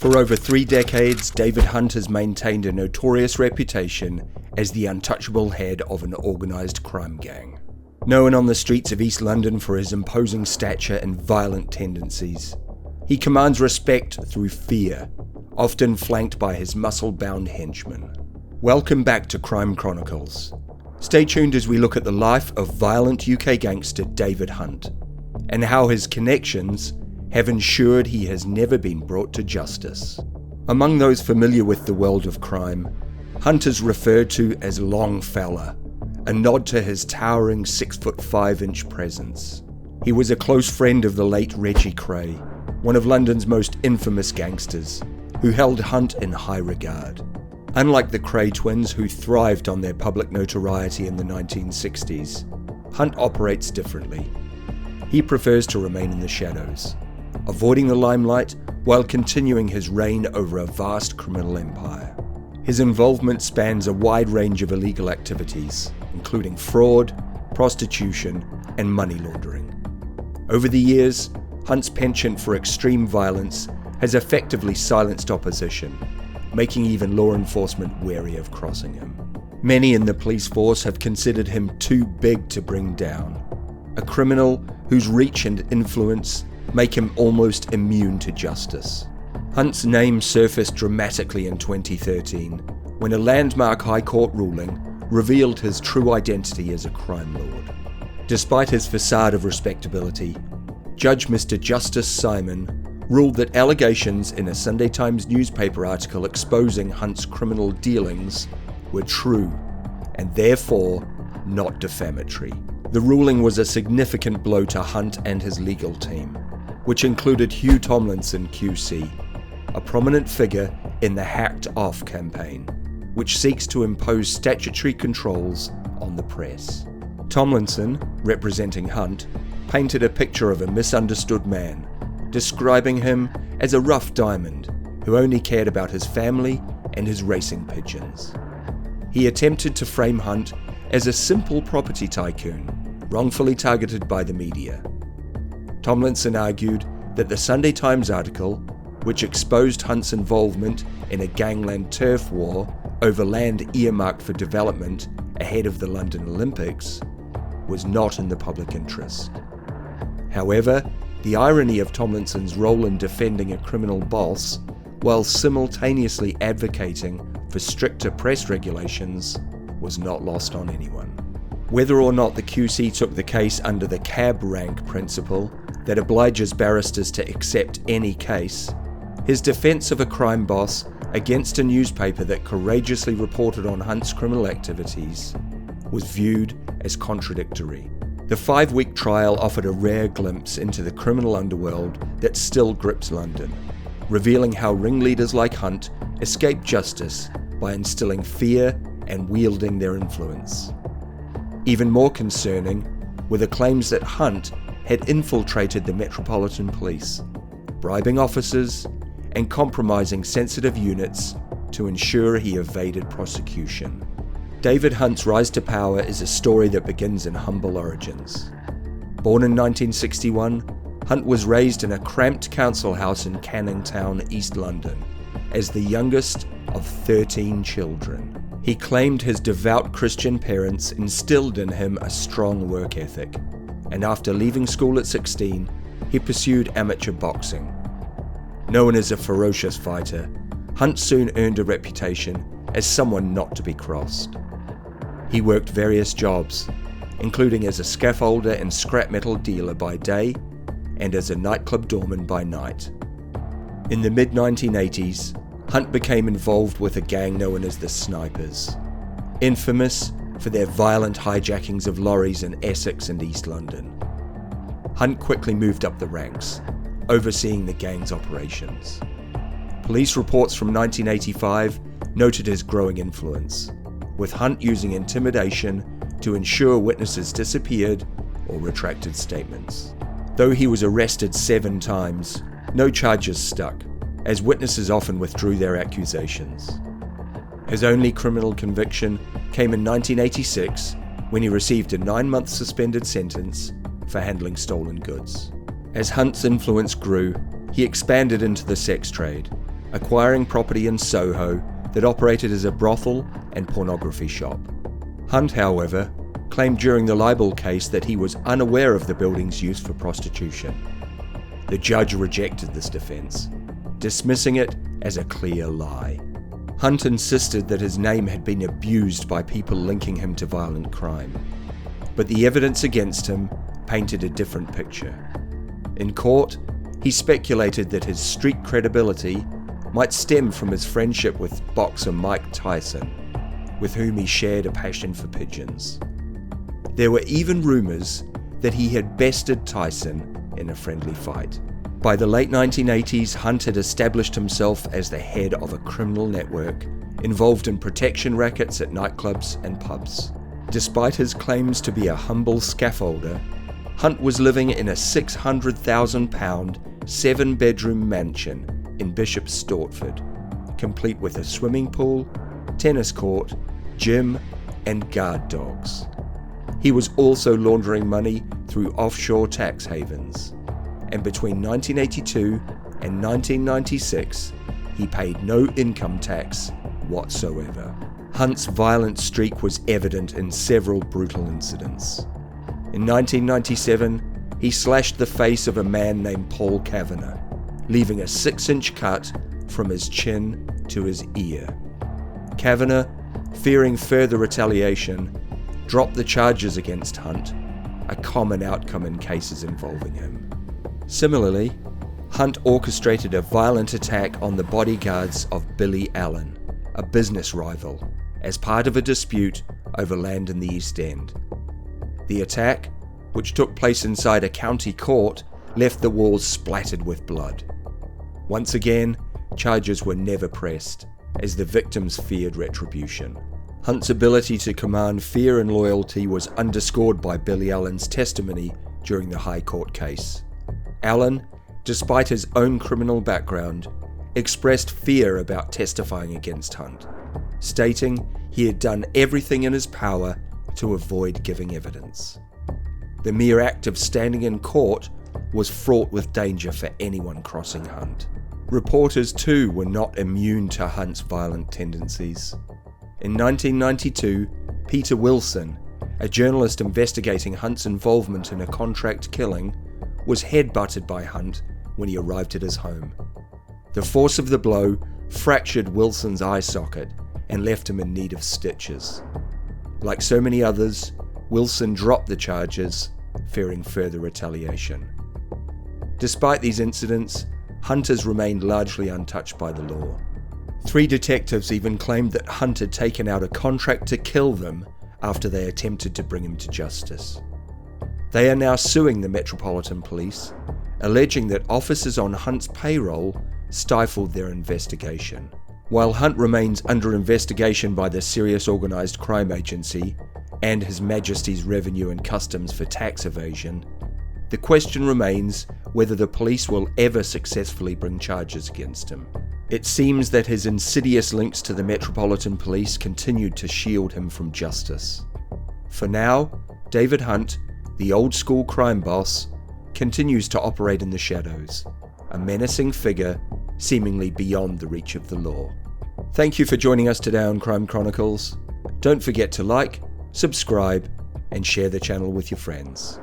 For over 3 decades, David Hunt has maintained a notorious reputation as the untouchable head of an organised crime gang. Known on the streets of East London for his imposing stature and violent tendencies, he commands respect through fear, often flanked by his muscle-bound henchmen. Welcome back to Crime Chronicles. Stay tuned as we look at the life of violent UK gangster David Hunt, and how his connections have ensured he has never been brought to justice. Among those familiar with the world of crime, Hunt is referred to as Long Fella, a nod to his towering 6'5" presence. He was a close friend of the late Reggie Kray, one of London's most infamous gangsters, who held Hunt in high regard. Unlike the Kray twins, who thrived on their public notoriety in the 1960s, Hunt operates differently. He prefers to remain in the shadows, avoiding the limelight while continuing his reign over a vast criminal empire. His involvement spans a wide range of illegal activities, including fraud, prostitution, and money laundering. Over the years, Hunt's penchant for extreme violence has effectively silenced opposition, making even law enforcement wary of crossing him. Many in the police force have considered him too big to bring down, a criminal whose reach and influence make him almost immune to justice. Hunt's name surfaced dramatically in 2013 when a landmark High Court ruling revealed his true identity as a crime lord. Despite his facade of respectability, Judge Mr. Justice Simon ruled that allegations in a Sunday Times newspaper article exposing Hunt's criminal dealings were true and therefore not defamatory. The ruling was a significant blow to Hunt and his legal team, which included Hugh Tomlinson QC, a prominent figure in the Hacked Off campaign, which seeks to impose statutory controls on the press. Tomlinson, representing Hunt, painted a picture of a misunderstood man, describing him as a rough diamond who only cared about his family and his racing pigeons. He attempted to frame Hunt as a simple property tycoon, wrongfully targeted by the media. Tomlinson argued that the Sunday Times article, which exposed Hunt's involvement in a gangland turf war over land earmarked for development ahead of the London Olympics, was not in the public interest. However, the irony of Tomlinson's role in defending a criminal boss, while simultaneously advocating for stricter press regulations, was not lost on anyone. Whether or not the QC took the case under the cab rank principle that obliges barristers to accept any case, his defense of a crime boss against a newspaper that courageously reported on Hunt's criminal activities was viewed as contradictory. The 5-week trial offered a rare glimpse into the criminal underworld that still grips London, revealing how ringleaders like Hunt escape justice by instilling fear and wielding their influence. Even more concerning were the claims that Hunt had infiltrated the Metropolitan Police, bribing officers and compromising sensitive units to ensure he evaded prosecution. David Hunt's rise to power is a story that begins in humble origins. Born in 1961, Hunt was raised in a cramped council house in Canning Town, East London, as the youngest of 13 children. He claimed his devout Christian parents instilled in him a strong work ethic, and after leaving school at 16, he pursued amateur boxing. Known as a ferocious fighter, Hunt soon earned a reputation as someone not to be crossed. He worked various jobs, including as a scaffolder and scrap metal dealer by day and as a nightclub doorman by night. In the mid-1980s, Hunt became involved with a gang known as the Snipers, infamous for their violent hijackings of lorries in Essex and East London. Hunt quickly moved up the ranks, overseeing the gang's operations. Police reports from 1985 noted his growing influence, with Hunt using intimidation to ensure witnesses disappeared or retracted statements. Though he was arrested 7 times, no charges stuck, as witnesses often withdrew their accusations. His only criminal conviction came in 1986 when he received a 9-month suspended sentence for handling stolen goods. As Hunt's influence grew, he expanded into the sex trade, acquiring property in Soho that operated as a brothel and pornography shop. Hunt, however, claimed during the libel case that he was unaware of the building's use for prostitution. The judge rejected this defense, dismissing it as a clear lie. Hunt insisted that his name had been abused by people linking him to violent crime, but the evidence against him painted a different picture. In court, he speculated that his street credibility might stem from his friendship with boxer Mike Tyson, with whom he shared a passion for pigeons. There were even rumours that he had bested Tyson in a friendly fight. By the late 1980s, Hunt had established himself as the head of a criminal network involved in protection rackets at nightclubs and pubs. Despite his claims to be a humble scaffolder, Hunt was living in a £600,000 7-bedroom mansion in Bishop Stortford, complete with a swimming pool, tennis court, gym, and guard dogs. He was also laundering money through offshore tax havens, and between 1982 and 1996, he paid no income tax whatsoever. Hunt's violent streak was evident in several brutal incidents. In 1997, he slashed the face of a man named Paul Kavanagh, leaving a 6-inch cut from his chin to his ear. Kavanagh, fearing further retaliation, dropped the charges against Hunt, a common outcome in cases involving him. Similarly, Hunt orchestrated a violent attack on the bodyguards of Billy Allen, a business rival, as part of a dispute over land in the East End. The attack, which took place inside a county court, left the walls splattered with blood. Once again, charges were never pressed, as the victims feared retribution. Hunt's ability to command fear and loyalty was underscored by Billy Allen's testimony during the High Court case. Allen, despite his own criminal background, expressed fear about testifying against Hunt, stating he had done everything in his power to avoid giving evidence. The mere act of standing in court was fraught with danger for anyone crossing Hunt. Reporters too were not immune to Hunt's violent tendencies. In 1992, Peter Wilson, a journalist investigating Hunt's involvement in a contract killing, was headbutted by Hunt when he arrived at his home. The force of the blow fractured Wilson's eye socket and left him in need of stitches. Like so many others, Wilson dropped the charges, fearing further retaliation. Despite these incidents, Hunt has remained largely untouched by the law. 3 detectives even claimed that Hunt had taken out a contract to kill them after they attempted to bring him to justice. They are now suing the Metropolitan Police, alleging that officers on Hunt's payroll stifled their investigation. While Hunt remains under investigation by the Serious Organised Crime Agency and His Majesty's Revenue and Customs for tax evasion, the question remains whether the police will ever successfully bring charges against him. It seems that his insidious links to the Metropolitan Police continued to shield him from justice. For now, David Hunt, the old-school crime boss, continues to operate in the shadows, a menacing figure seemingly beyond the reach of the law. Thank you for joining us today on Crime Chronicles. Don't forget to like, subscribe, and share the channel with your friends.